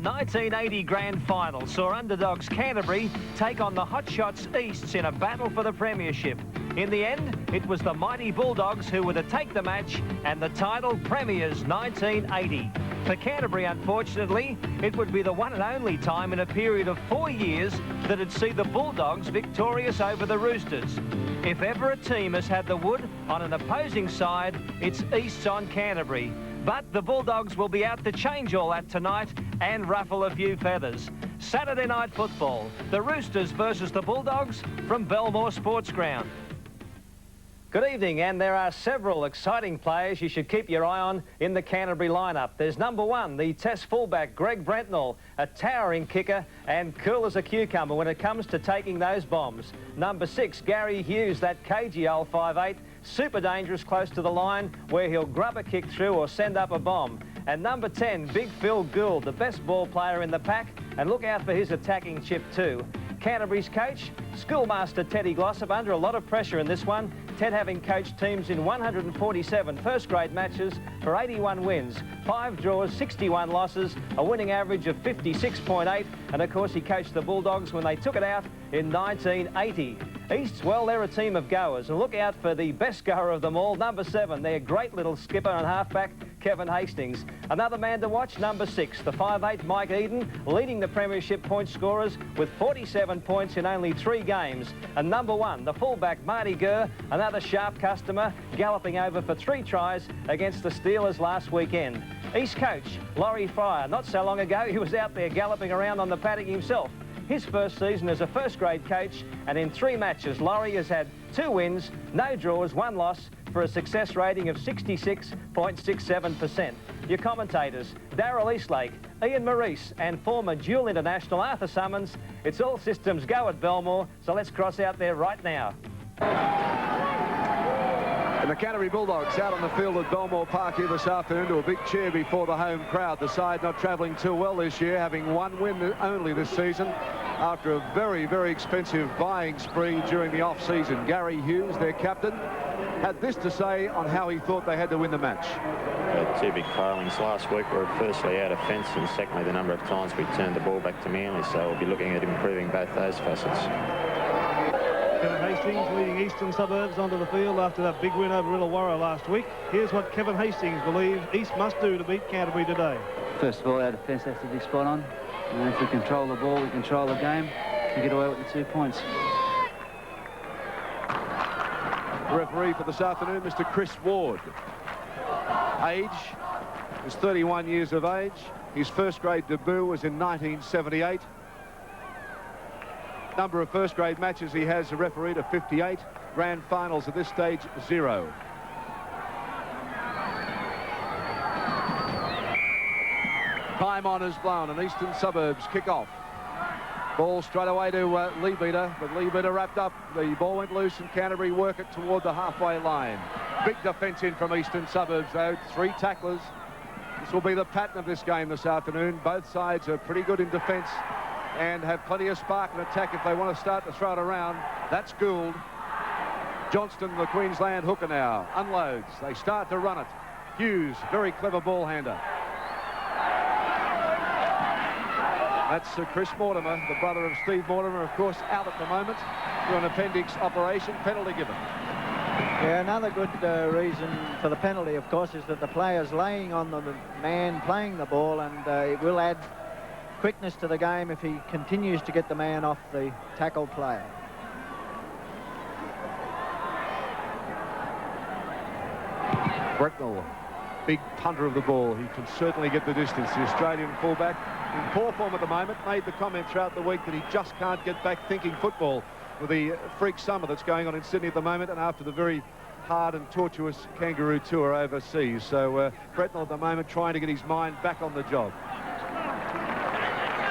The 1980 Grand Final saw underdogs Canterbury take on the hotshots Easts in a battle for the premiership. In the end, it was the mighty Bulldogs who were to take the match and the title Premiers 1980. For Canterbury, unfortunately, it would be the one and only time in a period of 4 years that it'd see the Bulldogs victorious over the Roosters. If ever a team has had the wood on an opposing side, it's Easts on Canterbury. But the Bulldogs will be out to change all that tonight and ruffle a few feathers. Saturday night football, the Roosters versus the Bulldogs from Belmore Sports Ground. Good evening, and there are several exciting players you should keep your eye on in the Canterbury lineup. There's number 1, the Test fullback, Greg Brentnall, a towering kicker and cool as a cucumber when it comes to taking those bombs. Number 6, Gary Hughes, that cagey old 5'8", super dangerous close to the line where he'll grub a kick through or send up a bomb. And number 10, Big Phil Gould, the best ball player in the pack, and look out for his attacking chip too. Canterbury's coach, schoolmaster Teddy Glossop, under a lot of pressure in this one. Ted having coached teams in 147 first-grade matches for 81 wins, 5 draws, 61 losses, a winning average of 56.8, and of course he coached the Bulldogs when they took it out in 1980. Easts, well, they're a team of goers, and look out for the best goer of them all, number 7, their great little skipper and halfback, Kevin Hastings. Another man to watch, number 6, the 5'8", Mike Eden, leading the premiership point scorers with 47 points in only 3 games. And number 1, the fullback, Marty Gurr, another sharp customer, galloping over for 3 tries against the Steelers last weekend. East coach, Laurie Fryer, not so long ago, he was out there galloping around on the paddock himself. His first season as a first-grade coach, and in 3 matches, Laurie has had 2 wins, no draws, 1 loss, for a success rating of 66.67%. Your commentators, Darryl Eastlake, Ian Maurice, and former dual international Arthur Summons. It's all systems go at Belmore, so let's cross out there right now. And the Canterbury Bulldogs out on the field at Belmore Park here this afternoon to a big cheer before the home crowd. The side not travelling too well this year, having 1 win only this season after a very, very expensive buying spree during the off-season. Gary Hughes, their captain, had this to say on how he thought they had to win the match. 2 big failings last week were firstly out of fence, and secondly the number of times we turned the ball back to Manly, so we'll be looking at improving both those facets. Kevin Hastings leading Eastern Suburbs onto the field after that big win over Illawarra last week. Here's what Kevin Hastings believes East must do to beat Canterbury today. First of all, our defence has to be spot on. And if we control the ball, we control the game, we get away with the 2 points. The referee for this afternoon, Mr. Chris Ward. Age is 31 years of age. His first-grade debut was in 1978. Number of first-grade matches he has refereed are 58. Grand finals at this stage, 0. Time on is blown, and Eastern Suburbs kick off. Ball straight away to Leadbeater, but Leadbeater wrapped up. The ball went loose, and Canterbury work it toward the halfway line. Big defence in from Eastern Suburbs, though. 3 tacklers. This will be the pattern of this game this afternoon. Both sides are pretty good in defence and have plenty of spark and attack if they want to start to throw it around. That's Gould. Johnston, the Queensland hooker now, unloads. They start to run it. Hughes, very clever ball hander. That's Chris Mortimer, the brother of Steve Mortimer, of course, out at the moment through an appendix operation. Penalty given. Yeah, another good reason for the penalty, of course, is that the player's laying on the man playing the ball, and it will add quickness to the game if he continues to get the man off the tackle player. Brentnall, big punter of the ball. He can certainly get the distance. The Australian fullback in poor form at the moment, made the comment throughout the week that he just can't get back thinking football with the freak summer that's going on in Sydney at the moment, and after the very hard and tortuous kangaroo tour overseas. So Brentnall at the moment trying to get his mind back on the job.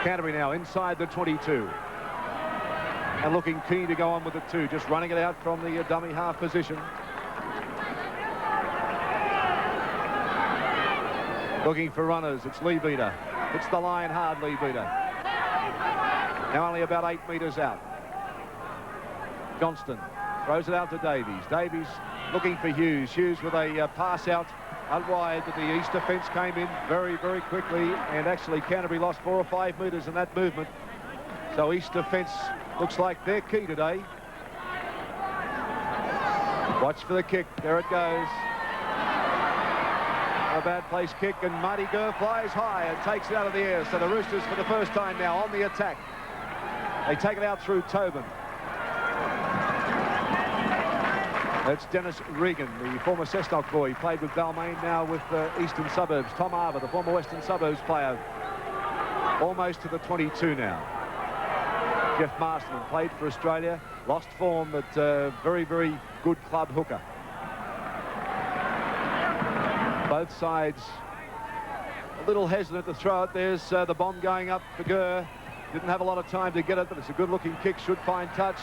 Canterbury now inside the 22 and looking keen to go on with it too, just running it out from the dummy half position. Looking for runners, it's Leadbeater. It's the line hard, Leadbeater. Now only about 8 metres out. Johnston throws it out to Davies. Davies looking for Hughes. Hughes with a pass out Out wide, but the East defence came in very, very quickly, and actually Canterbury lost 4 or 5 metres in that movement. So East defence looks like they're key today. Watch for the kick. There it goes. A bad place kick, and Marty Gurr flies high and takes it out of the air. So the Roosters, for the first time now, on the attack. They take it out through Tobin. That's Dennis Regan, the former Cessnock boy. He played with Balmain, now with Eastern Suburbs. Tom Arbour, the former Western Suburbs player, almost to the 22 now. Jeff Masterman played for Australia, lost form, but very, very good club hooker. Both sides a little hesitant to throw it. There's the bomb going up for Gurr. Didn't have a lot of time to get it, but it's a good-looking kick, should find touch.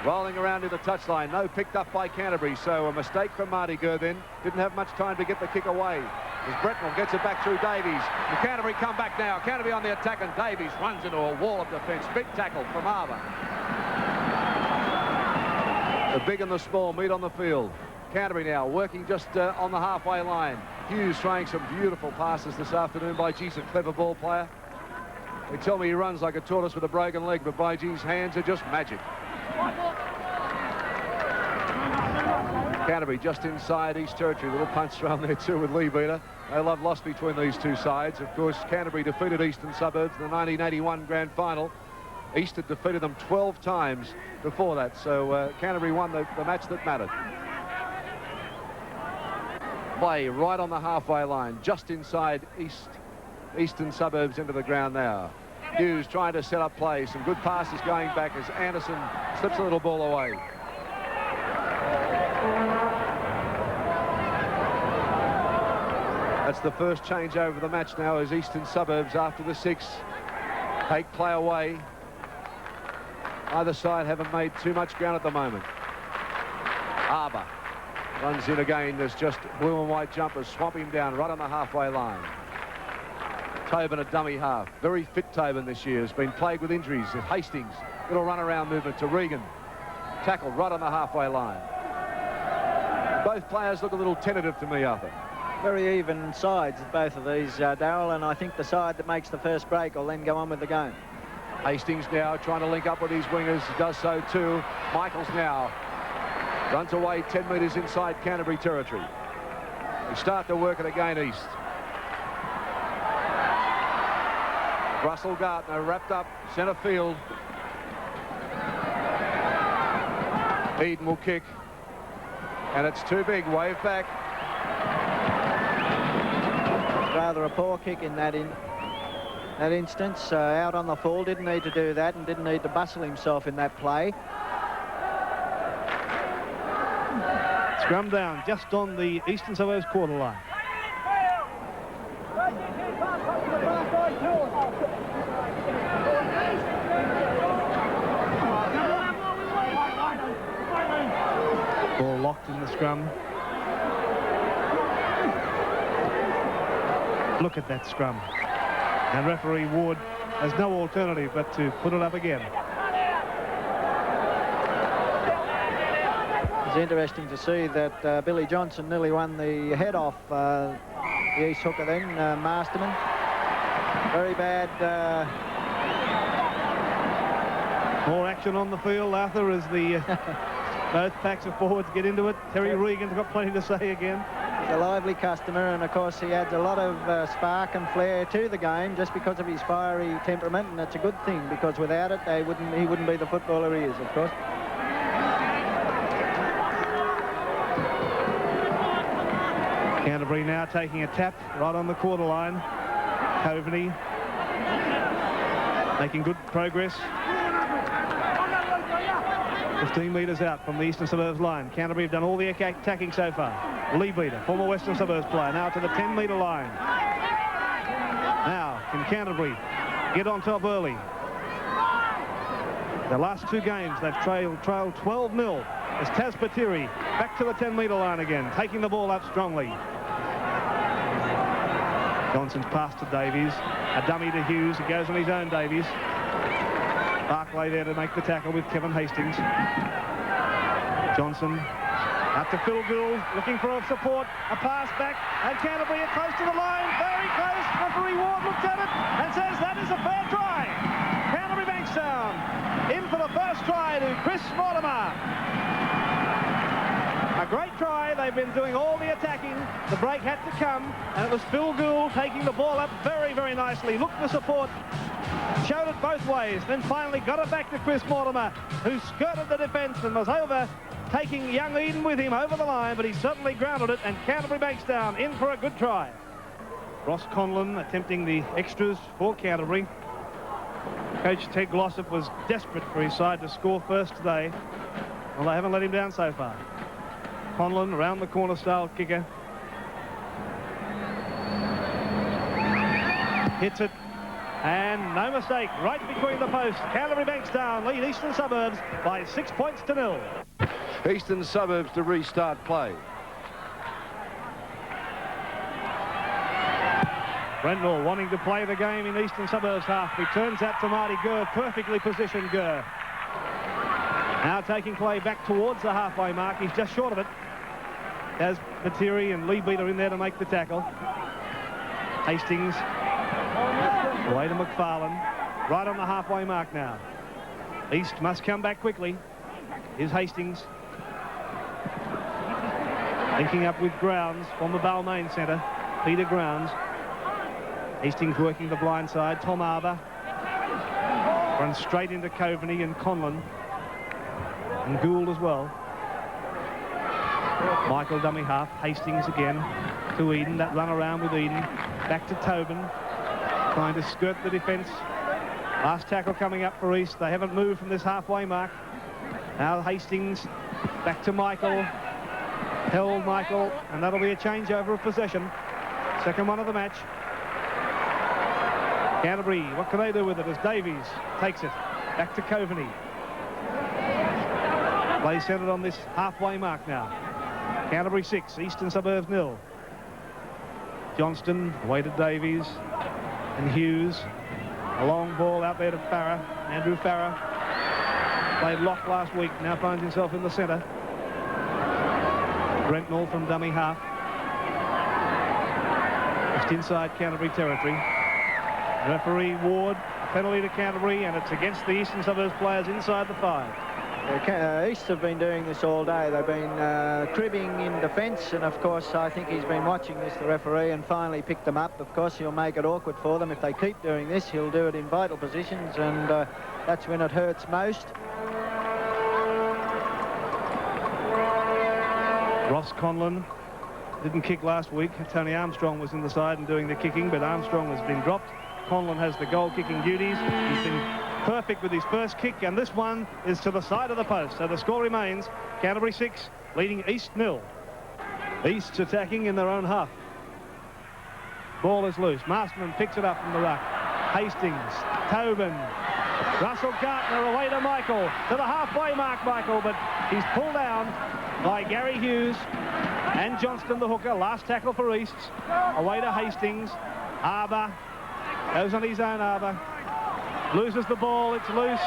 Rolling around in the touchline. No, picked up by Canterbury, so a mistake from Marty Gurr then. Didn't have much time to get the kick away. As Bretnell gets it back through Davies. And Canterbury come back now. Canterbury on the attack, and Davies runs into a wall of defence. Big tackle from Arbour. The big and the small meet on the field. Canterbury now working just on the halfway line. Hughes throwing some beautiful passes this afternoon. By G's a clever ball player. They tell me he runs like a tortoise with a broken leg, but by G's hands are just magic. Canterbury just inside East Territory. Little punch thrown there too with Lee Beater. No love lost between these two sides. Of course, Canterbury defeated Eastern Suburbs in the 1981 grand final. East had defeated them 12 times before that, so Canterbury won the match that mattered. Play right on the halfway line, just inside Eastern Suburbs into the ground now. Hughes trying to set up play. Some good passes going back as Anderson slips a little ball away. That's the first change over the match now, as Eastern Suburbs, after the 6, take play away. Either side haven't made too much ground at the moment. Arbour runs in again. There's just blue and white jumpers swamp him down right on the halfway line. Tobin a dummy half. Very fit Tobin this year. Has been plagued with injuries. Hastings, little run around movement to Regan. Tackled right on the halfway line. Both players look a little tentative to me, Arthur. Very even sides, both of these, Darryl, and I think the side that makes the first break will then go on with the game. Hastings now trying to link up with his wingers. Does so too. Michaels now runs away 10 metres inside Canterbury territory. They start to work it again east. Russell Gardner wrapped up centre field. Eden will kick, and it's too big. Wave back. Rather a poor kick in that instance. Out on the full, didn't need to do that, and didn't need to bustle himself in that play. Scrum down just on the Eastern Suburbs quarter line. Ball locked in the scrum. Look at that scrum. And referee Ward has no alternative but to put it up again. It's interesting to see that Billy Johnson nearly won the head off the East hooker then, Masterman. Very bad. More action on the field, Arthur, as the both packs of forwards get into it. Terry Regan's got plenty to say again. He's a lively customer, and of course he adds a lot of spark and flair to the game just because of his fiery temperament, and that's a good thing, because without it he wouldn't be the footballer he is, of course. Canterbury now taking a tap right on the quarter line. Coveney making good progress. 15 metres out from the Eastern Suburbs line. Canterbury have done all the attacking so far. Lee Beater, former Western Suburbs player, now to the 10-metre line. Now, can Canterbury get on top early? The last 2 games, they've trailed 12-0. As Taz Patiri back to the 10-metre line again, taking the ball up strongly. Johnson's pass to Davies. A dummy to Hughes. He goes on his own, Davies. Barclay there to make the tackle with Kevin Hastings. Johnson Up to Phil Gould, looking for support, a pass back, and Canterbury are close to the line, very close. Referee Ward looks at it and says that is a fair try. Canterbury Bankstown in for the first try to Chris Mortimer. A great try. They've been doing all the attacking. The break had to come, and it was Phil Gould taking the ball up very, very nicely. Looked for support, showed it both ways, then finally got it back to Chris Mortimer, who skirted the defence and was over, taking young Eden with him over the line, but he certainly grounded it, and Canterbury Bankstown in for a good try. Ross Conlon attempting the extras for Canterbury. Coach Ted Glossop was desperate for his side to score first today. Well, they haven't let him down so far. Conlon, around the corner style kicker. Hits it, and no mistake, right between the posts. Canterbury Bankstown lead Eastern Suburbs by 6 points to 0. Eastern Suburbs to restart play. Brentnall wanting to play the game in Eastern Suburbs half. Returns that to Marty Gurr, perfectly positioned Gurr. Now taking play back towards the halfway mark. He's just short of it. Has Materi and Lee Beater in there to make the tackle. Hastings away to McFarlane. Right on the halfway mark now. East must come back quickly. Here's Hastings. Linking up with Grounds from the Balmain centre. Peter Grounds. Hastings working the blind side. Tom Arbour runs straight into Coveney and Conlon. And Gould as well. Michael dummy half. Hastings again to Eden. That run around with Eden. Back to Tobin. Trying to skirt the defence. Last tackle coming up for East. They haven't moved from this halfway mark. Now Hastings. Back to Michael. Held Michael. And that'll be a changeover of possession. Second one of the match. Canterbury, what can they do with it as Davies takes it. Back to Coveney. Play centred on this halfway mark now. Canterbury 6, Eastern Suburbs 0. Johnston away to Davies and Hughes. A long ball out there to Farah. Andrew Farah played lock last week, now finds himself in the centre. Brentnall from dummy half. Just inside Canterbury territory. Referee Ward, a penalty to Canterbury, and it's against the Eastern Suburbs players inside the 5. East have been doing this all day. They've been cribbing in defence, and of course I think he's been watching this, the referee, and finally picked them up. Of course he'll make it awkward for them. If they keep doing this, he'll do it in vital positions, and that's when it hurts most. Ross Conlon didn't kick last week. Tony Armstrong was in the side and doing the kicking, but Armstrong has been dropped. Conlon has the goal-kicking duties. He's been perfect with his first kick, and this one is to the side of the post. So the score remains Canterbury 6, leading East 0. East's attacking in their own half. Ball is loose. Masterman picks it up from the ruck. Hastings, Tobin, Russell Gartner away to Michael. To the halfway mark, Michael, but he's pulled down by Gary Hughes and Johnston, the hooker. Last tackle for East. Away to Hastings. Arbour goes on his own. Arbour loses the ball. It's loose.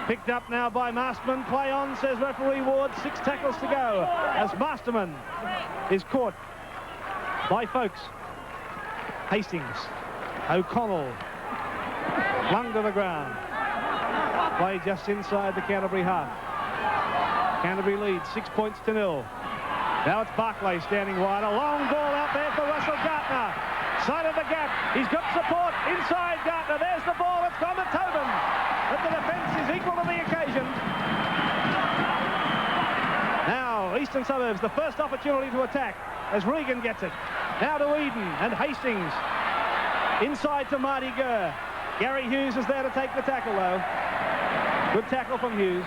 Picked up now by Masterman. Play on, says referee Ward. 6 tackles to go as Masterman is caught by Folks. Hastings. O'Connell flung to the ground. Play just inside the Canterbury half. Canterbury leads 6 points to 0. Now it's Barclay standing wide. A long ball out there for Russell Gartner. Side of the gap. He's got support inside Gartner. There's the ball. It's gone to Tobin. But the defence is equal to the occasion. Now Eastern Suburbs, the first opportunity to attack as Regan gets it. Now to Eden and Hastings. Inside to Marty Gurr. Gary Hughes is there to take the tackle though. Good tackle from Hughes.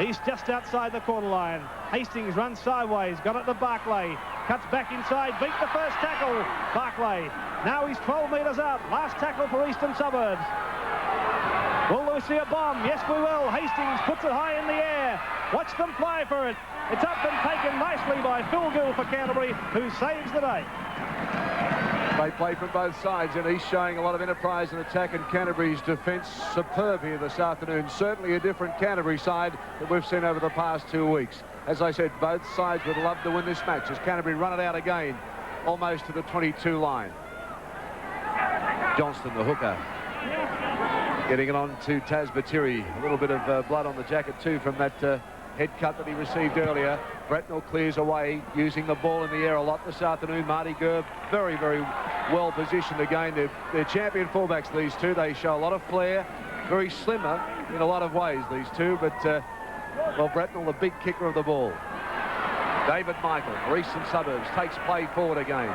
He's just outside the corner line. Hastings runs sideways, got it to Barclay. Cuts back inside, beat the first tackle. Barclay. Now he's 12 metres out. Last tackle for Eastern Suburbs. Will we see a bomb? Yes, we will. Hastings puts it high in the air. Watch them fly for it. It's up and taken nicely by Phil Gill for Canterbury, who saves the day. They play from both sides, and he's showing a lot of enterprise and attack, and Canterbury's defence superb here this afternoon. Certainly a different Canterbury side that we've seen over the past 2 weeks. As I said, both sides would love to win this match as Canterbury run it out again, almost to the 22 line. Johnston, the hooker, getting it on to Taz Batiri. A little bit of blood on the jacket too from that head cut that he received earlier. Bretnell clears away, using the ball in the air a lot this afternoon. Marty Gerb, very, very well positioned again. They're champion fullbacks, these two. They show a lot of flair, very slimmer in a lot of ways, these two. But, well, Bretnell, the big kicker of the ball. David Michael, Eastern Suburbs, takes play forward again.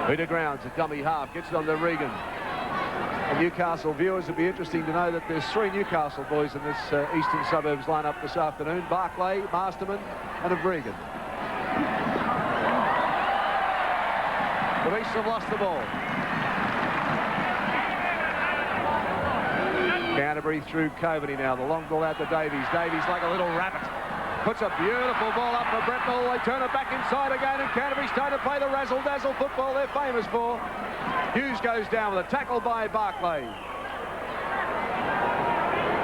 Peter Grounds, a dummy half, gets it on to Regan. And Newcastle viewers, it'd be interesting to know that there's 3 Newcastle boys in this Eastern Suburbs lineup this afternoon. Barclay, Masterman and Regan. But Eastern have lost the ball. Canterbury through Coveney now. The long ball out to Davies. Davies like a little rabbit. Puts a beautiful ball up for Bretnell. They turn it back inside again, and Canterbury start to play the razzle-dazzle football they're famous for. Hughes goes down with a tackle by Barclay.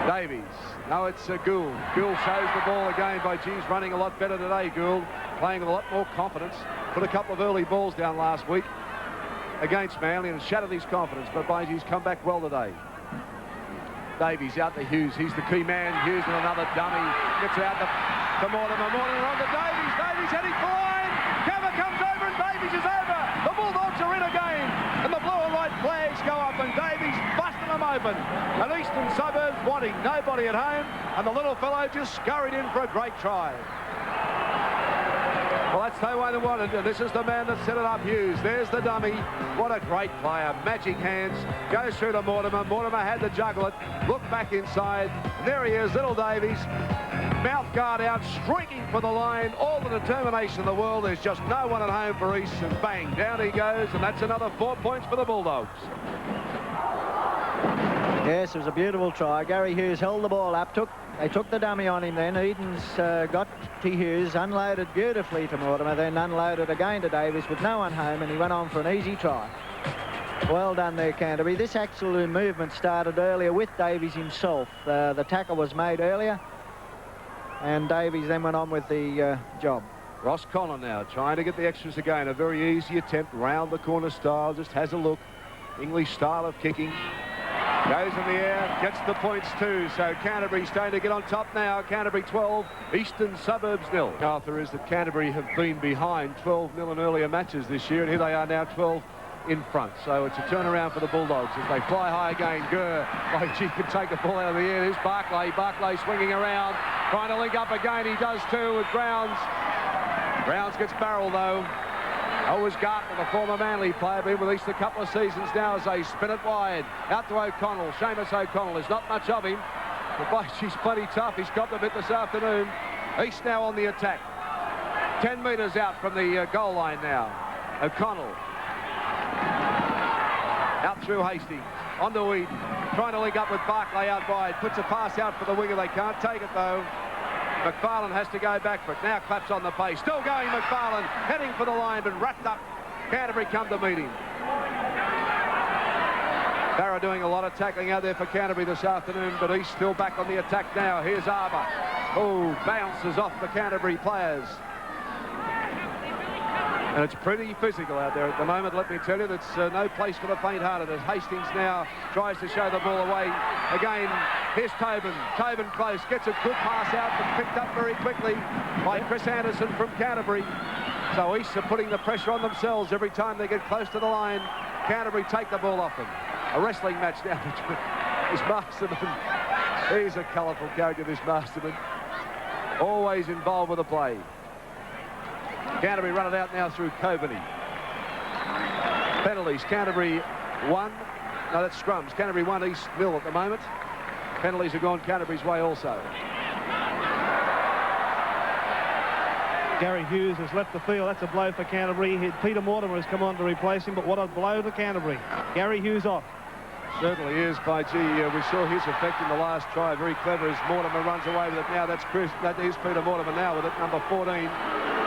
Davies. No, it's Gould. Gould shows the ball again by G's running a lot better today, Gould. Playing with a lot more confidence. Put a couple of early balls down last week against Manly and shattered his confidence, but G's come back well today. Davies out to Hughes. He's the key man. Hughes with another dummy. Gets it out to Mortimer. Mortimer on to Davies. Davies heading for line. Cover comes over and Davies is over. The Bulldogs are in again. And the blue and white flags go up and Davies busting them open. And Eastern Suburbs wanting nobody at home. And the little fellow just scurried in for a great try. Well, that's no way they wanted. This is the man that set it up, Hughes. There's the dummy. What a great player. Magic hands. Goes through to Mortimer. Mortimer had to juggle it. Look back inside. There he is, little Davies. Mouth guard out, streaking for the line. All the determination in the world. There's just no one at home for East. And bang, down he goes. And that's another 4 points for the Bulldogs. Yes, it was a beautiful try. Gary Hughes held the ball up. They took the dummy on him then. Edens got to Hughes, unloaded beautifully to Mortimer, then unloaded again to Davies with no one home, and he went on for an easy try. Well done there, Canterbury. This actual movement started earlier with Davies himself. The tackle was made earlier, and Davies then went on with the job. Ross Conlon now trying to get the extras again. A very easy attempt, round the corner style, just has a look. English style of kicking. Goes in the air, gets the points too. So Canterbury starting to get on top now. Canterbury 12, Eastern Suburbs 0. Arthur is that Canterbury have been behind 12-0 in earlier matches this year, and here they are now 12 in front. So it's a turnaround for the Bulldogs as they fly high again. Gurr, like he can take the ball out of the air. There's Barclay. Barclay swinging around, trying to link up again. He does too with Grounds. Grounds gets barreled though. Always Gartner, the former Manly player, been with East a couple of seasons now as they spin it wide. Out to O'Connell. Seamus O'Connell. There's not much of him. But she's plenty tough. He's got a bit this afternoon. East now on the attack. 10 metres out from the goal line now. O'Connell. Out through Hastings. On to Eden. Trying to link up with Barclay out wide. Puts a pass out for the winger. They can't take it though. McFarlane has to go back for it. Now claps on the pace. Still going McFarlane. Heading for the line, but wrapped up. Canterbury come to meet him. Barra doing a lot of tackling out there for Canterbury this afternoon, but he's still back on the attack now. Here's Arbour. Oh, bounces off the Canterbury players. And it's pretty physical out there at the moment, let me tell you. That's no place for the faint-hearted as Hastings now tries to show the ball away. Again, here's Tobin. Tobin close, gets a good pass out, but picked up very quickly by Chris Anderson from Canterbury. So East are putting the pressure on themselves every time they get close to the line. Canterbury take the ball off them. A wrestling match now between this Masterman. He's a colourful character, this Masterman. Always involved with the play. Canterbury run it out now through Coveney. Penalties. Canterbury 1. No, that's scrums. Canterbury 1, East 0 at the moment. Penalties have gone Canterbury's way also. Gary Hughes has left the field. That's a blow for Canterbury. Peter Mortimer has come on to replace him, but what a blow to Canterbury. Gary Hughes off. Certainly is, by G. We saw his effect in the last try. Very clever as Mortimer runs away with it now. That is Peter Mortimer now with it, number 14.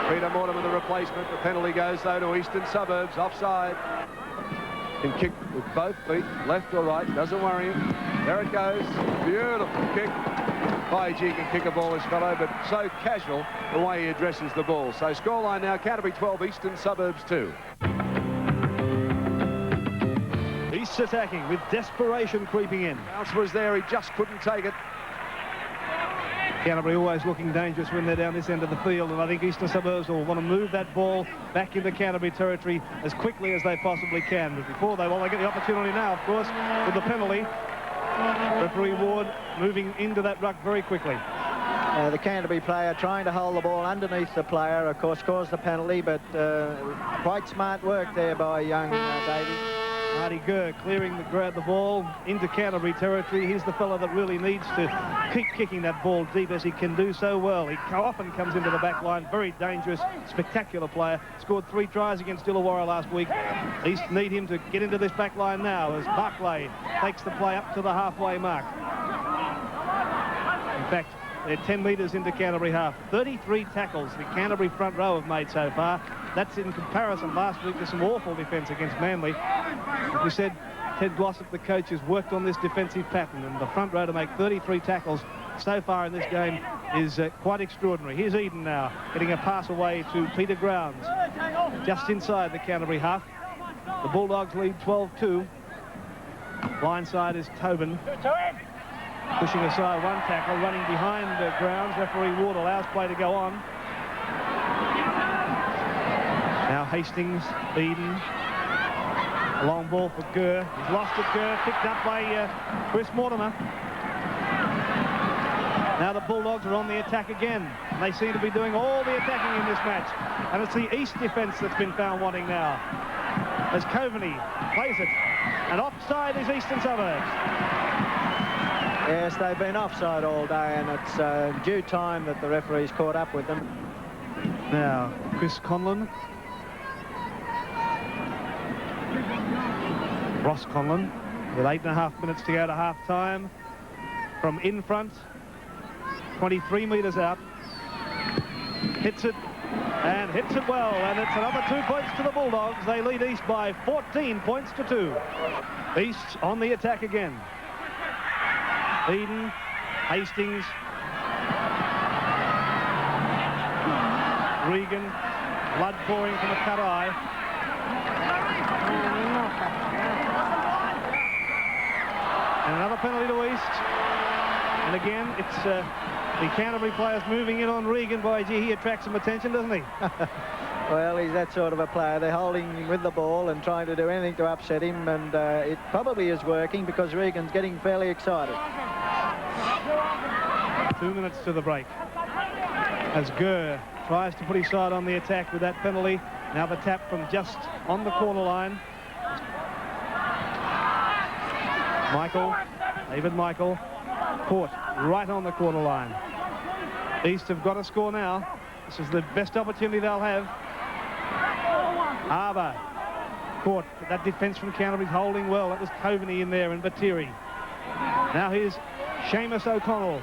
Peter Mortimer, the replacement. The penalty goes, though, to Eastern Suburbs. Offside. Can kick with both feet, left or right. Doesn't worry him. There it goes. Beautiful kick. IG can kick a ball, this fellow, but so casual the way he addresses the ball. So scoreline now, Canterbury 12, Eastern Suburbs 2. East's attacking with desperation creeping in. Bounce was there, he just couldn't take it. Canterbury always looking dangerous when they're down this end of the field, and I think Eastern Suburbs will want to move that ball back into Canterbury territory as quickly as they possibly can. But before they get the opportunity now, of course, with the penalty. Referee Ward moving into that ruck very quickly. The Canterbury player trying to hold the ball underneath the player, of course, caused the penalty, but quite smart work there by young Davies. Marty Gurr clearing the ball into Canterbury territory. He's the fellow that really needs to keep kicking that ball deep, as he can do so well. He often comes into the back line. Very dangerous, spectacular player. Scored 3 tries against Illawarra last week. East need him to get into this back line now as Barclay takes the play up to the halfway mark. In fact, they're 10 metres into Canterbury half. 33 tackles the Canterbury front row have made so far. That's in comparison last week to some awful defence against Manly. As we said, Ted Glossop, the coach, has worked on this defensive pattern, and the front row to make 33 tackles so far in this game is quite extraordinary. Here's Eden now, getting a pass away to Peter Grounds, just inside the Canterbury half. The Bulldogs lead 12-2. Blindside is Tobin, pushing aside one tackle, running behind Grounds. Referee Ward allows play to go on. Now Hastings, Eden. A long ball for Gurr. He's lost it, Gurr, picked up by Chris Mortimer. Now the Bulldogs are on the attack again. And they seem to be doing all the attacking in this match. And it's the East defence that's been found wanting now, as Coveney plays it. And offside is Eastern Suburbs. Yes, they've been offside all day, and it's due time that the referee's caught up with them. Now, Chris Conlon. Ross Conlon with 8.5 minutes to go to half-time. From in front, 23 metres out. Hits it, and hits it well, and it's another 2 points to the Bulldogs. They lead East by 14 points to 2. East on the attack again. Eden, Hastings, Regan, blood pouring from a cut eye. And another penalty to East. And again, it's the Canterbury players moving in on Regan. Boy, gee, he attracts some attention, doesn't he? Well, he's that sort of a player. They're holding him with the ball and trying to do anything to upset him, and it probably is working because Regan's getting fairly excited. 2 minutes to the break. As Gurr tries to put his side on the attack with that penalty. Now the tap from just on the corner line. David Michael, caught right on the corner line. East have got to score now. This is the best opportunity they'll have. Arbour caught, but that defence from Canterbury's holding well. That was Coveney in there and Batiri. Now here's Seamus O'Connell.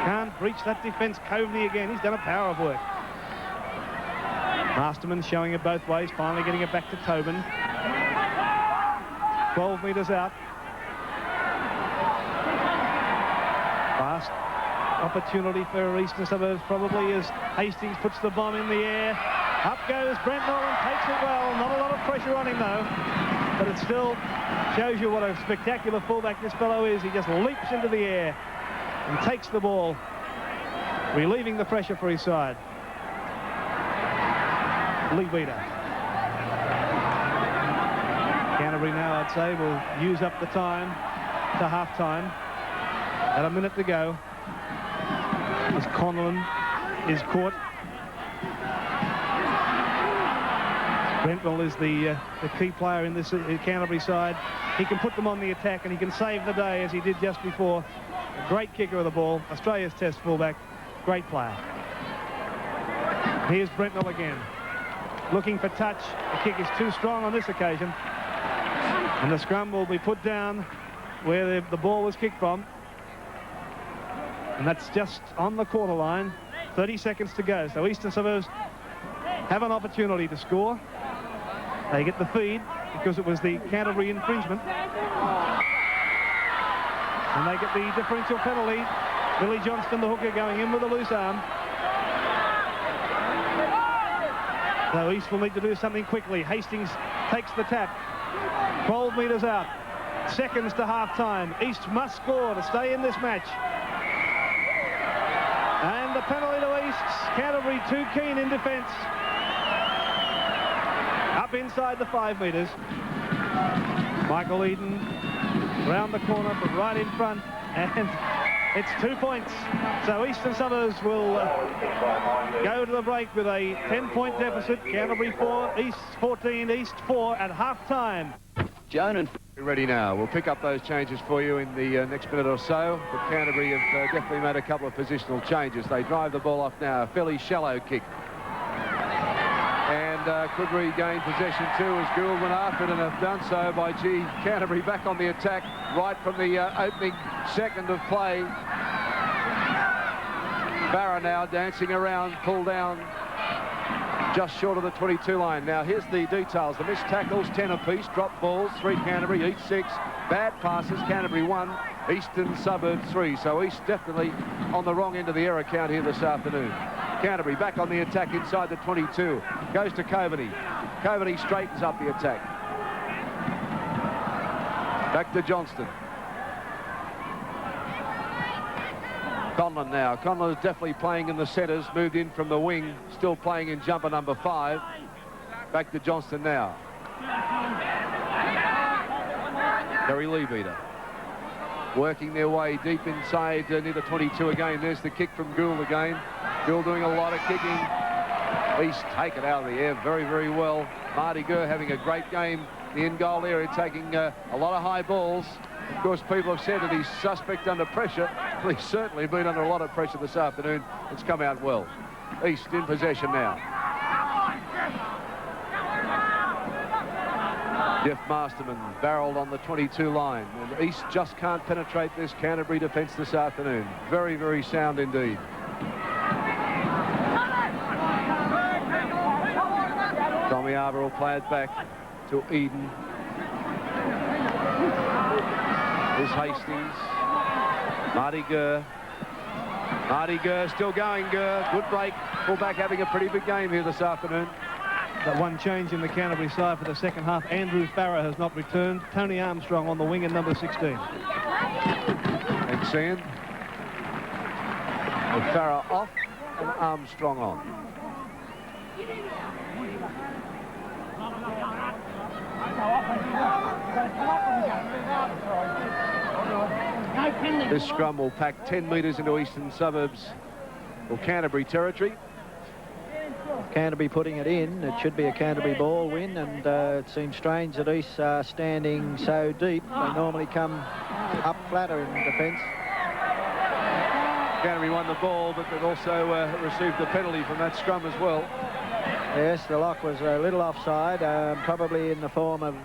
Can't breach that defence. Coveney again. He's done a power of work. Masterman showing it both ways, finally getting it back to Tobin. 12 metres out. Last opportunity for Eastern Suburbs probably as Hastings puts the bomb in the air. Up goes Brent Nolan, takes it well. Not a lot of pressure on him though, but it still shows you what a spectacular fullback this fellow is. He just leaps into the air and takes the ball, relieving the pressure for his side. Lee Beater. Canterbury now, I'd say, will use up the time to half-time. At a minute to go, as Conlon is caught. Brentwell is the key player in this Canterbury side. He can put them on the attack and he can save the day as he did just before. A great kicker of the ball. Australia's Test fullback. Great player. Here's Brentwell again. Looking for touch. The kick is too strong on this occasion. And the scrum will be put down where the ball was kicked from. And that's just on the quarter line. 30 seconds to go. So Eastern Suburbs have an opportunity to score. They get the feed because it was the Canterbury infringement. And they get the differential penalty. Billy Johnston, the hooker, going in with a loose arm. So East will need to do something quickly. Hastings takes the tap. 12 metres out. Seconds to half-time. East must score to stay in this match. And the penalty to East. Canterbury too keen in defence. Up inside the 5 metres. Michael Eden round the corner, but right in front. And it's 2 points. So Eastern Suburbs will go to the break with a 10-point deficit. Canterbury 4, East 14, East 4 at half-time. Joan and ready now. We'll pick up those changes for you in the next minute or so. But Canterbury have definitely made a couple of positional changes. They drive the ball off now. A fairly shallow kick. And could regain possession too as Gould went after it, and have done so by Canterbury back on the attack right from the opening second of play. Barra now dancing around, pulled down just short of the 22 line. Now here's the details. The missed tackles, 10 apiece, dropped balls, 3 Canterbury, East 6. Bad passes, Canterbury 1, Eastern Suburbs 3. So East definitely on the wrong end of the error count here this afternoon. Canterbury back on the attack inside the 22. Goes to Coveney. Coveney straightens up the attack. Back to Johnston. Conlon now. Conlon is definitely playing in the centres, moved in from the wing, still playing in jumper number 5. Back to Johnston now. Terry Leabeater working their way deep inside near the 22 again. There's the kick from Gould again. Gould doing a lot of kicking. East take it out of the air very, very well. Marty Gurr having a great game. The in-goal area taking a lot of high balls. Of course, people have said that he's suspect under pressure. Well, he's certainly been under a lot of pressure this afternoon. It's come out well. East in possession now. Jeff Masterman barreled on the 22 line. And East just can't penetrate this Canterbury defence this afternoon. Very, very sound indeed. Tommy Arbour will play it back to Eden. Here's Hastings. Marty Gurr. Marty Gurr still going, Gurr. Good break. Fullback having a pretty big game here this afternoon. That one change in the Canterbury side for the second half. Andrew Farrer has not returned. Tony Armstrong on the wing in number 16. And Sand. With Farrer off and Armstrong on. This scrum will pack 10 metres into Eastern Suburbs or Canterbury territory. Canterbury putting it in. It should be a Canterbury ball win, and it seems strange that East are standing so deep. They normally come up flatter in defence. Canterbury won the ball, but they've also received the penalty from that scrum as well. Yes, the lock was a little offside, probably in the form of...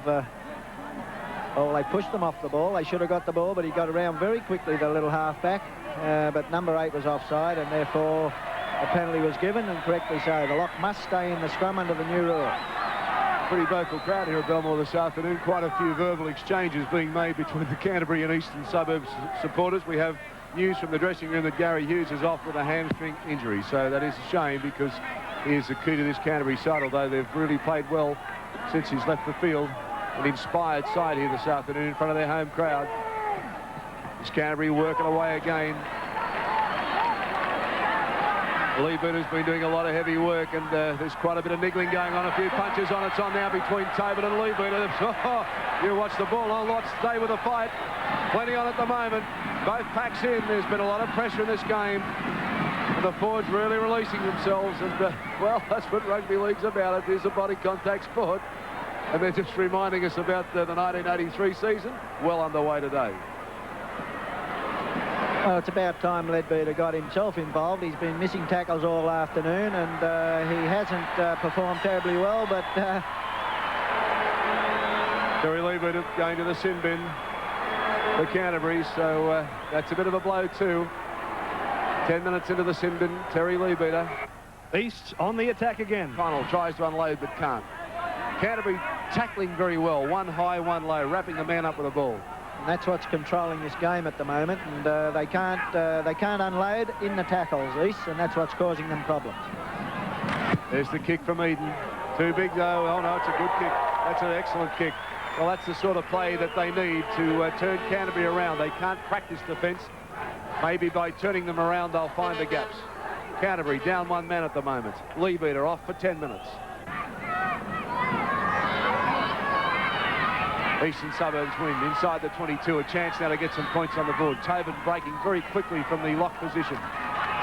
oh, they pushed them off the ball. They should have got the ball, but he got around very quickly, the little halfback. But number 8 was offside, and therefore a penalty was given, and correctly so. The lock must stay in the scrum under the new rule. Pretty vocal crowd here at Belmore this afternoon. Quite a few verbal exchanges being made between the Canterbury and Eastern Suburbs supporters. We have news from the dressing room that Gary Hughes is off with a hamstring injury, so that is a shame, because he is the key to this Canterbury side, although they've really played well since he's left the field. An inspired side here this afternoon in front of their home crowd. It's Canterbury working away again. Leabeater's been doing a lot of heavy work, and there's quite a bit of niggling going on. A few punches on. It's on now between Tobin and Leabeater. Oh, you watch the ball. Oh, let's stay with the fight. Plenty on at the moment. Both packs in. There's been a lot of pressure in this game. And the forwards really releasing themselves. And, well, that's what rugby league's about. It is a body contact sport. And they're just reminding us about the 1983 season, well underway today. Well, it's about time Leadbeater got himself involved. He's been missing tackles all afternoon, and he hasn't performed terribly well, but... Terry Leabeater going to the sin bin for Canterbury, so that's a bit of a blow too. 10 minutes into the sin bin, Terry Leabeater. East on the attack again. Connell tries to unload but can't. Canterbury tackling very well. One high, one low, wrapping the man up with the ball. And that's what's controlling this game at the moment, and they can't unload in the tackles, East, and that's what's causing them problems. There's the kick from Eden. Too big, though. Oh, no, it's a good kick. That's an excellent kick. Well, that's the sort of play that they need to turn Canterbury around. They can't practice defence. Maybe by turning them around, they'll find the gaps. Canterbury down 1 man at the moment. Leabeater off for 10 minutes. Eastern Suburbs win inside the 22. A chance now to get some points on the board. Tobin breaking very quickly from the lock position.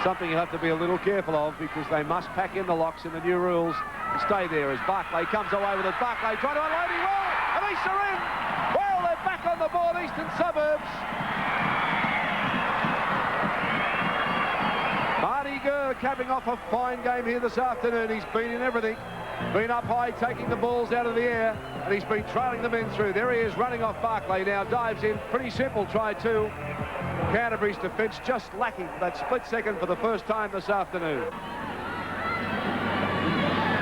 Something you have to be a little careful of because they must pack in the locks in the new rules and stay there as Barclay comes away with it. Barclay trying to unload him well, and East are in. Well, they're back on the board, Eastern Suburbs. Marty Gurr capping off a fine game here this afternoon. He's been in everything. Been up high, taking the balls out of the air, and he's been trailing the men through. There he is, running off Barclay now, dives in. Pretty simple try too. Canterbury's defence just lacking that split second for the first time this afternoon.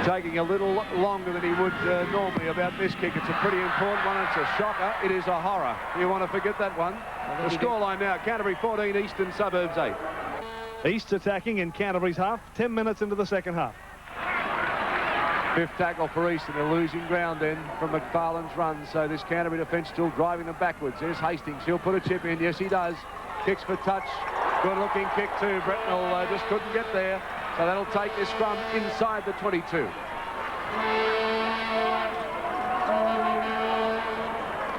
Taking a little longer than he would normally about this kick. It's a pretty important one. It's a shocker. It is a horror. You want to forget that one. The scoreline now, Canterbury 14, Eastern Suburbs 8. East attacking in Canterbury's half, 10 minutes into the second half. Fifth tackle for East, and they're losing ground then from McFarlane's run. So this Canterbury defence still driving them backwards. There's Hastings. He'll put a chip in. Yes, he does. Kicks for touch. Good looking kick too. Bretnell just couldn't get there. So that'll take this scrum inside the 22.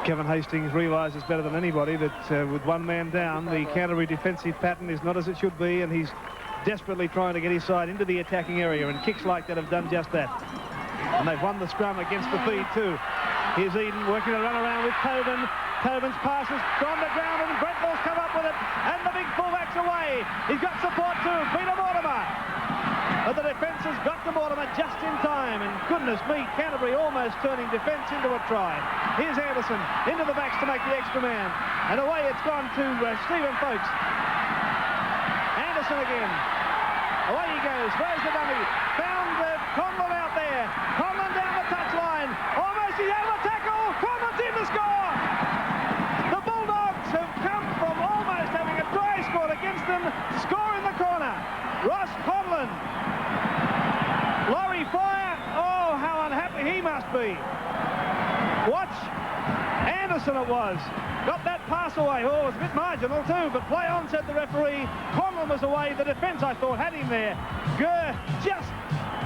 Kevin Hastings realises better than anybody that with 1 man down, the Canterbury defensive pattern is not as it should be, and he's desperately trying to get his side into the attacking area, and kicks like that have done just that. And they've won the scrum against the feed too. Here's Eden working a run around with Tobin. Tobin's passes on the ground, and Bretnell's come up with it, and the big fullback's away. He's got support too, Peter Mortimer. But the defence has got to Mortimer just in time, and goodness me, Canterbury almost turning defence into a try. Here's Anderson into the backs to make the extra man, and away it's gone to Stephen Folkes. Anderson again. Away he goes. Where's the dummy? Found Conlon out there. Conlon down the touchline. Almost he's out of the tackle. Conlon's in to score. The Bulldogs have come from almost having a try scored against them. Score in the corner. Ross Conlon. Laurie Fire. Oh, how unhappy he must be. Watch. Anderson it was. Got that pass away. Oh, it was a bit marginal too, but play on, said the referee. Conlon was away. The defence, I thought, had him there. Gurr just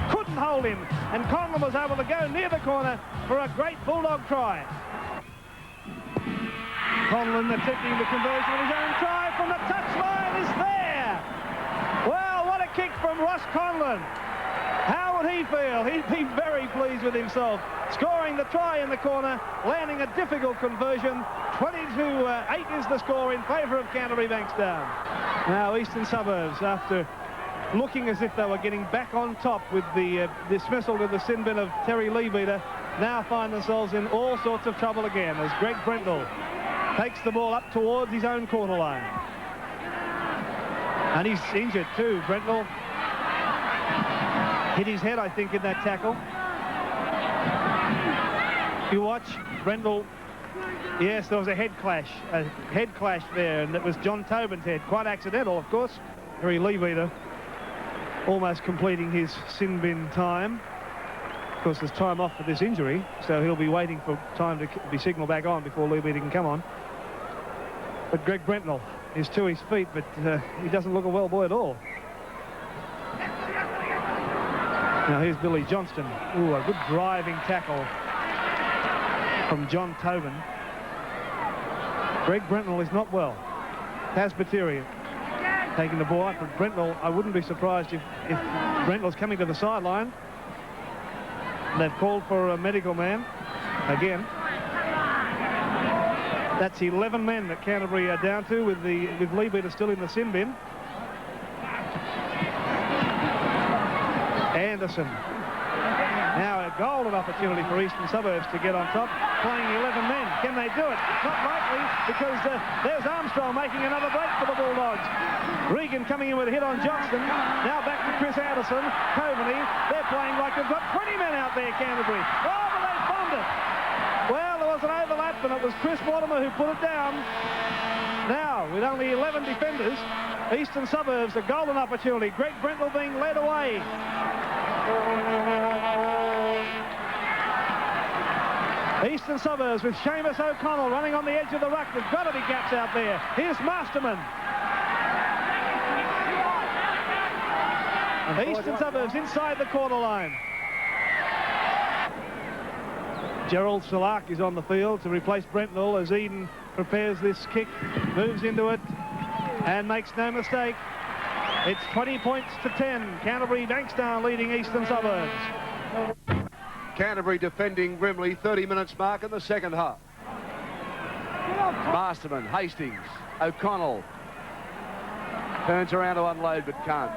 couldn't hold him, and Conlon was able to go near the corner for a great Bulldog try. Conlon attempting the conversion of his own try from the touchline is there. Well, what a kick from Ross Conlon. How would he feel? He'd be very pleased with himself. Scoring the try in the corner, landing a difficult conversion. 22-8 is the score in favour of Canterbury Bankstown. Now Eastern Suburbs, after looking as if they were getting back on top with the dismissal to the sin bin of Terry Leabeater, now find themselves in all sorts of trouble again as Greg Brentnell takes the ball up towards his own corner line. And he's injured too. Brentnell hit his head, I think, in that tackle. You watch, Brentnell, yes, there was a head clash there, and it was John Tobin's head. Quite accidental, of course. Terry Leabeater almost completing his sin bin time. Of course, there's time off for this injury, so he'll be waiting for time to be signalled back on before Leabeater can come on. But Greg Brentnell is to his feet, but he doesn't look a well boy at all. Now here's Billy Johnston. Ooh, a good driving tackle from John Tobin. Greg Brentnell is not well. Tasbateria taking the ball up, but Brentnell, I wouldn't be surprised if Brentnell's coming to the sideline. They've called for a medical man again. That's 11 men that Canterbury are down to with Leabeater still in the sin bin. Anderson. Now a golden opportunity for Eastern Suburbs to get on top, playing 11 men. Can they do it? Not likely, because there's Armstrong making another break for the Bulldogs. Regan coming in with a hit on Johnston. Now back to Chris Anderson. Coveney. They're playing like they've got 20 men out there, Canterbury. Oh, but they bombed it. Well, there was was an overlap, and it was Chris Mortimer who put it down. Now, with only 11 defenders, Eastern Suburbs, a golden opportunity. Greg Brentwell being led away. Eastern Suburbs with Seamus O'Connell running on the edge of the ruck. There's got to be gaps out there. Here's Masterman. Eastern Suburbs inside the quarter line. Gerald Salak is on the field to replace Brentnell as Eden prepares this kick, moves into it and makes no mistake. It's 20 points to 10. Canterbury Bankstown leading Eastern Suburbs. Canterbury defending grimly, 30 minutes mark in the second half. Masterman, Hastings, O'Connell. Turns around to unload but can't.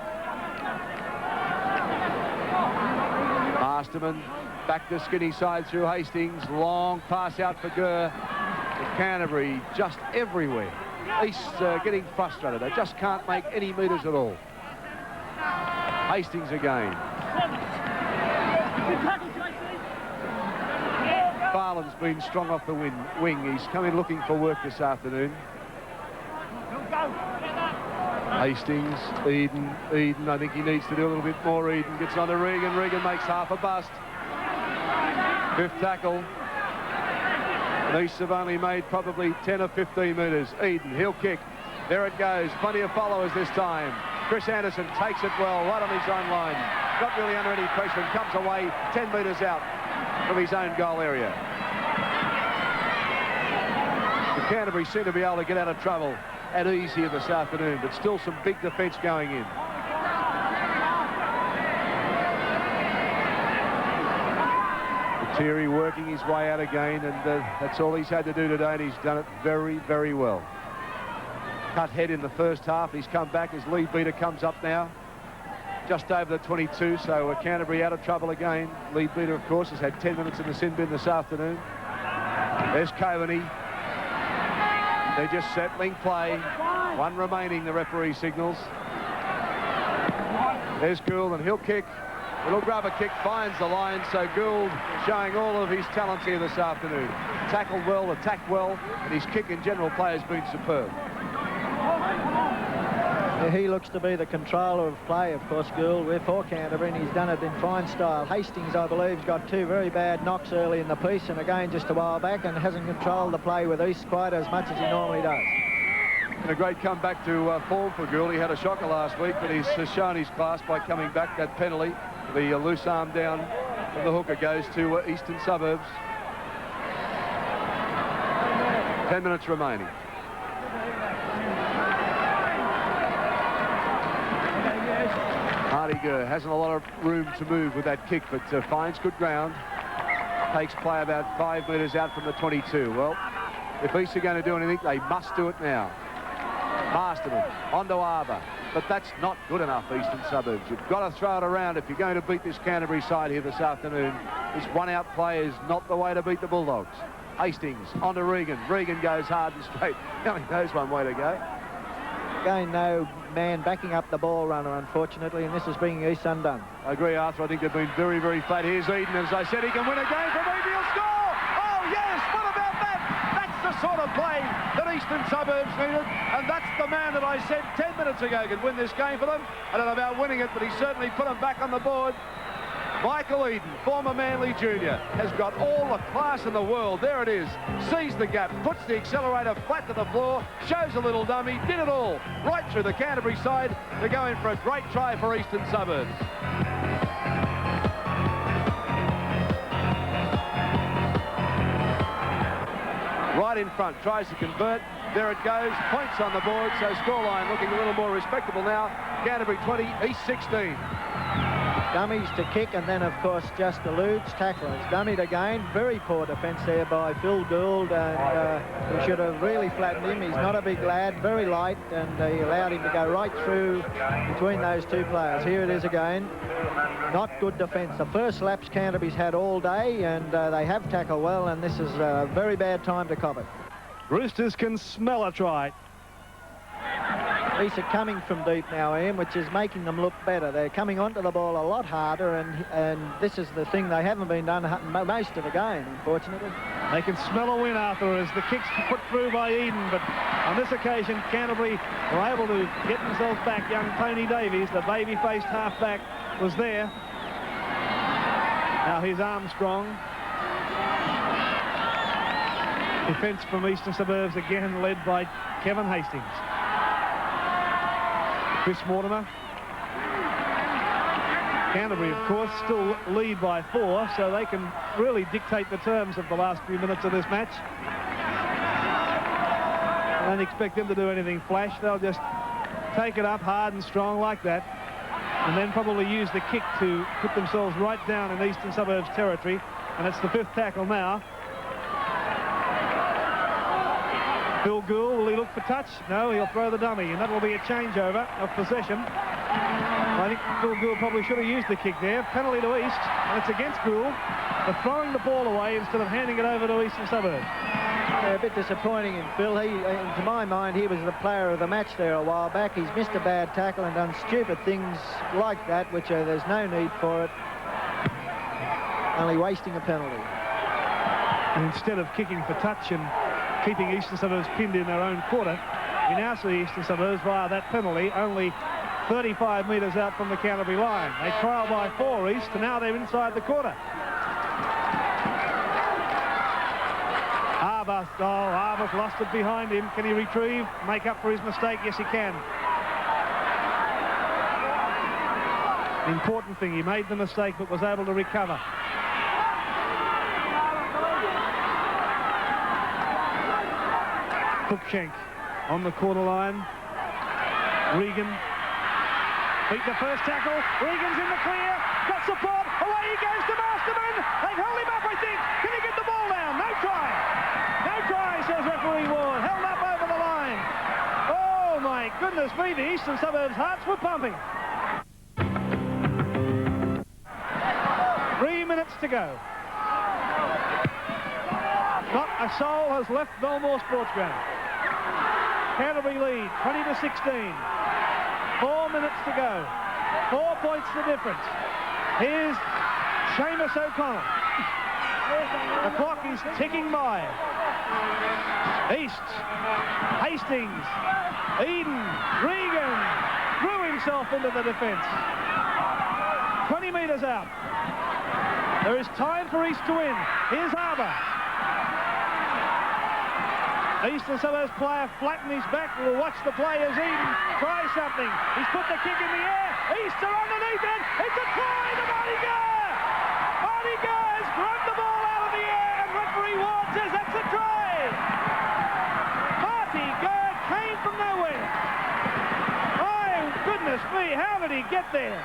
Masterman back to skinny side through Hastings. Long pass out for Gurr. Canterbury just everywhere. East getting frustrated. They just can't make any metres at all. Hastings again. Farland's been strong off the wing. He's come in looking for work this afternoon. Hastings, Eden, I think he needs to do a little bit more. Eden gets on to Regan. Regan makes half a bust. Fifth tackle. And East have only made probably 10 or 15 metres. Eden, he'll kick. There it goes. Plenty of followers this time. Chris Anderson takes it well, right on his own line. Not really under any pressure and comes away 10 metres out from his own goal area. The Canterbury seem to be able to get out of trouble at ease here this afternoon, but still some big defence going in. Terry working his way out again, and that's all he's had to do today, and he's done it very, very well. Cut head in the first half. He's come back as Lee Beater comes up now. Just over the 22, so Canterbury out of trouble again. Lee Beater, of course, has had 10 minutes in the sin bin this afternoon. There's Coveney. They're just settling play. One remaining, the referee signals. There's Gould, and he'll kick. Little grubber kick finds the line, so Gould showing all of his talents here this afternoon. Tackled well, attacked well, and his kick in general play has been superb. Yeah, he looks to be the controller of play, of course, Gould. We're for Canterbury, and he's done it in fine style. Hastings, I believe, has got two very bad knocks early in the piece, and again just a while back, and hasn't controlled the play with East quite as much as he normally does. And a great comeback to form for Gould. He had a shocker last week, but he's shown his class by coming back. That penalty, the loose arm down from the hooker, goes to Eastern Suburbs. 10 minutes remaining. Hardy Gurr hasn't a lot of room to move with that kick, but finds good ground. Takes play about 5 metres out from the 22. Well, if East are going to do anything, they must do it now. Masterman onto Arbour, but that's not good enough, Eastern Suburbs. You've got to throw it around if you're going to beat this Canterbury side here this afternoon. This one-out play is not the way to beat the Bulldogs. Hastings onto Regan. Regan goes hard and straight. He only knows one way to go. Again, no man backing up the ball runner, unfortunately, and this is bringing East undone. I agree, Arthur. I think they've been very, very flat. Here's Eden. As I said, he can win a game from Eden. He'll score! Oh, yes! What about that? That's the sort of play that Eastern Suburbs needed, and that's the man that I said 10 minutes ago could win this game for them. I don't know about winning it, but he certainly put them back on the board. Michael Eden, former Manly junior, has got all the class in the world. There it is. Sees the gap, puts the accelerator flat to the floor, shows a little dummy, did it all right through the Canterbury side to go in for a great try for Eastern Suburbs. Right in front, tries to convert. There it goes, points on the board, so scoreline looking a little more respectable now. Canterbury 20, East 16. Dummies to kick, and then, of course, just eludes tacklers. Dummied again. Very poor defence there by Phil Gould, and he should have really flattened him. He's not a big lad, very light, and he allowed him to go right through between those two players. Here it is again. Not good defence. The first laps Canterbury's had all day, and they have tackled well, and this is a very bad time to cop it. Roosters can smell a try. East are coming from deep now, Ian, which is making them look better. They're coming onto the ball a lot harder, and this is the thing they haven't been done most of the game, unfortunately. They can smell a win, Arthur, as the kick's put through by Eden, but on this occasion, Canterbury were able to get themselves back. Young Tony Davies, the baby-faced half-back, was there. Now here's Armstrong. Defence from Eastern Suburbs, again led by Kevin Hastings. Chris Mortimer. Canterbury, of course, still lead by 4, so they can really dictate the terms of the last few minutes of this match. I don't expect them to do anything flash. They'll just take it up hard and strong like that, and then probably use the kick to put themselves right down in Eastern Suburbs territory. And it's the 5th tackle now. Phil Gould, will he look for touch? No, he'll throw the dummy, and that will be a changeover of possession. I think Phil Gould probably should have used the kick there. Penalty to East, and it's against Gould for throwing the ball away instead of handing it over to Eastern Suburbs. Yeah, a bit disappointing in Phil. To my mind, he was the player of the match there a while back. He's missed a bad tackle and done stupid things like that, which there's no need for it. Only wasting a penalty. And instead of kicking for touch and keeping Eastern Suburbs pinned in their own quarter, we now see Eastern Suburbs via that penalty only 35 metres out from the Canterbury line. They trail by 4 East, and now they're inside the quarter. Arbour's lost it behind him. Can he retrieve, make up for his mistake? Yes, he can. The important thing, he made the mistake but was able to recover. Cruikshank on the quarter line. Regan beat the first tackle. Regan's in the clear. Got support. Away he goes to Masterman. They've held him up, I think. Can he get the ball down? No try. No try, says referee Ward. Held up over the line. Oh, my goodness me. The Eastern Suburbs hearts were pumping. 3 minutes to go. Not a soul has left Belmore Sports Ground. Canterbury lead, 20-16. 4 minutes to go. 4 points the difference. Here's Seamus O'Connell. The clock is ticking by. East, Hastings, Eden, Regan threw himself into the defence. 20 metres out. There is time for East to win. Here's Arbour. Eastern Suburbs player flatten his back. We'll watch the play as Eden tries something. He's put the kick in the air. East are underneath it. It's a try to Marty Gurr. Marty Gurr has grabbed the ball out of the air, and referee Ward says that's a try. Marty Gurr came from nowhere. My goodness me, how did he get there?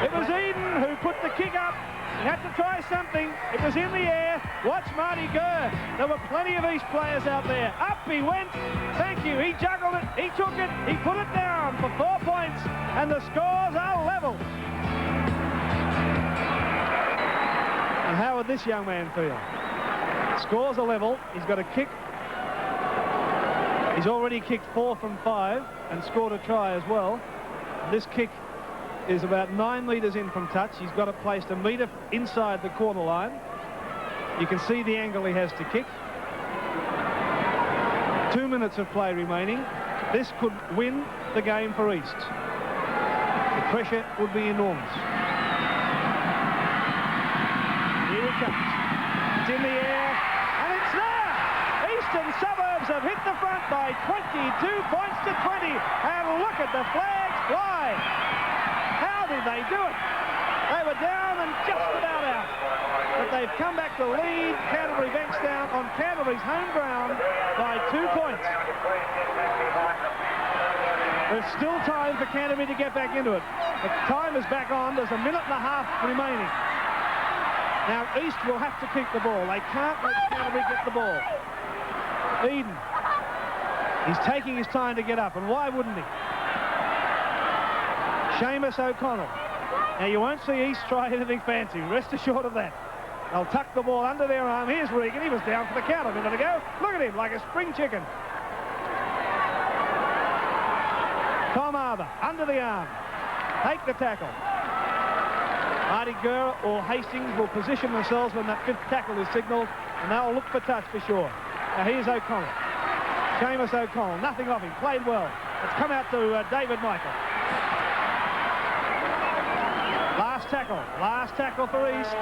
It was Eden who put the kick up. He had to try something. It was in the air. Watch Marty Gurr. There were plenty of East players out there. Up he went. Thank you. He juggled it. He took it. He put it down for 4 points. And the scores are level. And how would this young man feel? Scores are level. He's got a kick. He's already kicked 4 from 5 and scored a try as well. This kick is about 9 metres in from touch. He's got it placed a metre inside the corner line. You can see the angle he has to kick. 2 minutes of play remaining. This could win the game for East. The pressure would be enormous. Here it comes. It's in the air, and it's there! Eastern Suburbs have hit the front by 22 points to 20, and look at the flags fly! How did they do it? They were down and just about out. But they've come back to lead Canterbury Bankstown on Canterbury's home ground by 2 points. There's still time for Canterbury to get back into it. The time is back on. There's a minute and a half remaining. Now, East will have to keep the ball. They can't let Canterbury get the ball. Eden. He's taking his time to get up, and why wouldn't he? Seamus O'Connell. Now, you won't see East try anything fancy. Rest assured of that. They'll tuck the ball under their arm. Here's Regan. He was down for the count a minute ago. Look at him, like a spring chicken. Tom Arbour, under the arm. Take the tackle. Marty Gurr or Hastings will position themselves when that 5th tackle is signalled, and they'll look for touch for sure. Now here's O'Connell. Seamus O'Connell, nothing off him, played well. It's come out to David Michael. Last tackle for East.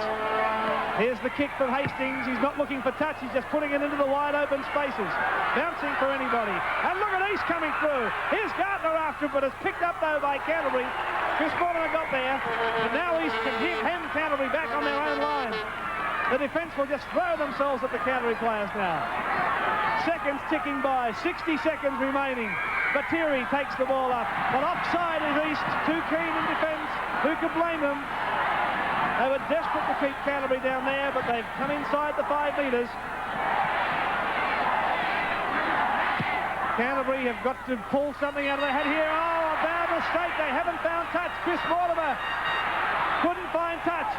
Here's the kick from Hastings. He's not looking for touch, he's just putting it into the wide open spaces. Bouncing for anybody. And look at East coming through. Here's Gardner after him, but it's picked up though by Canterbury. Chris Mortimer got there, and now East can hem Canterbury back on their own line. The defence will just throw themselves at the Canterbury players now. Seconds ticking by, 60 seconds remaining. Batiri takes the ball up, but offside is East, too keen in defence. Who could blame them? They were desperate to keep Canterbury down there, but they've come inside the 5 metres. Canterbury have got to pull something out of their head here. Oh, a bad mistake. They haven't found touch. Chris Mortimer couldn't find touch.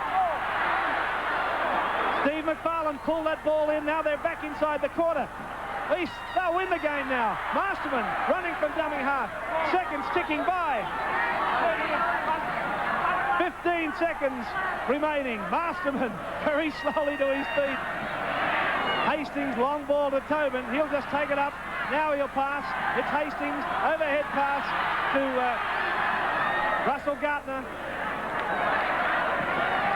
Steve McFarlane pulled that ball in. Now they're back inside the quarter. East, they'll win the game now. Masterman running from dummy half. Seconds ticking by. 15 seconds remaining. Masterman very slowly to his feet. Hastings, long ball to Tobin. He'll just take it up. Now he'll pass. It's Hastings. Overhead pass to Russell Gartner.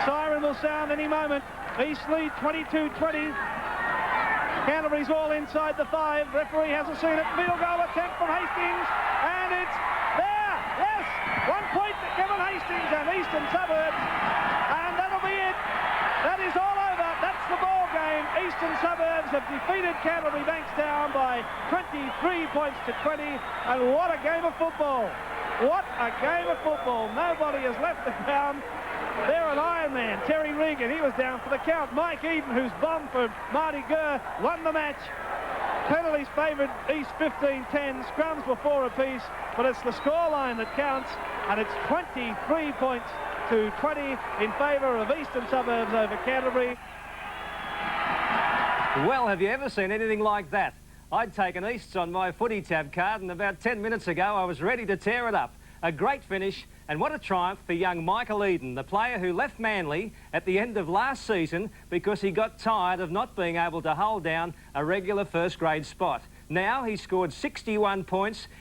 Siren will sound any moment. East lead 22-20. Canterbury's all inside the 5. Referee hasn't seen it. Field goal attempt from Hastings. And it's there. Yes. 1 point to Kevin Hastings and Eastern Suburbs. And that'll be it. That is all over. That's the ball game. Eastern Suburbs have defeated Canterbury Bankstown by 23 points to 20. And what a game of football. What a game of football. Nobody has left the ground. They're an Iron Man. Terry Regan, he was down for the count. Mike Eden, who's bombed for Marty Gurr, won the match. Penalties favoured East 15-10. Scrums were 4 apiece, but it's the scoreline that counts, and it's 23 points to 20 in favour of Eastern Suburbs over Canterbury. Well, have you ever seen anything like that? I'd taken Easts on my footy tab card, and about 10 minutes ago I was ready to tear it up. A great finish, and what a triumph for young Michael Eden, the player who left Manly at the end of last season because he got tired of not being able to hold down a regular first-grade spot. Now he's scored 61 points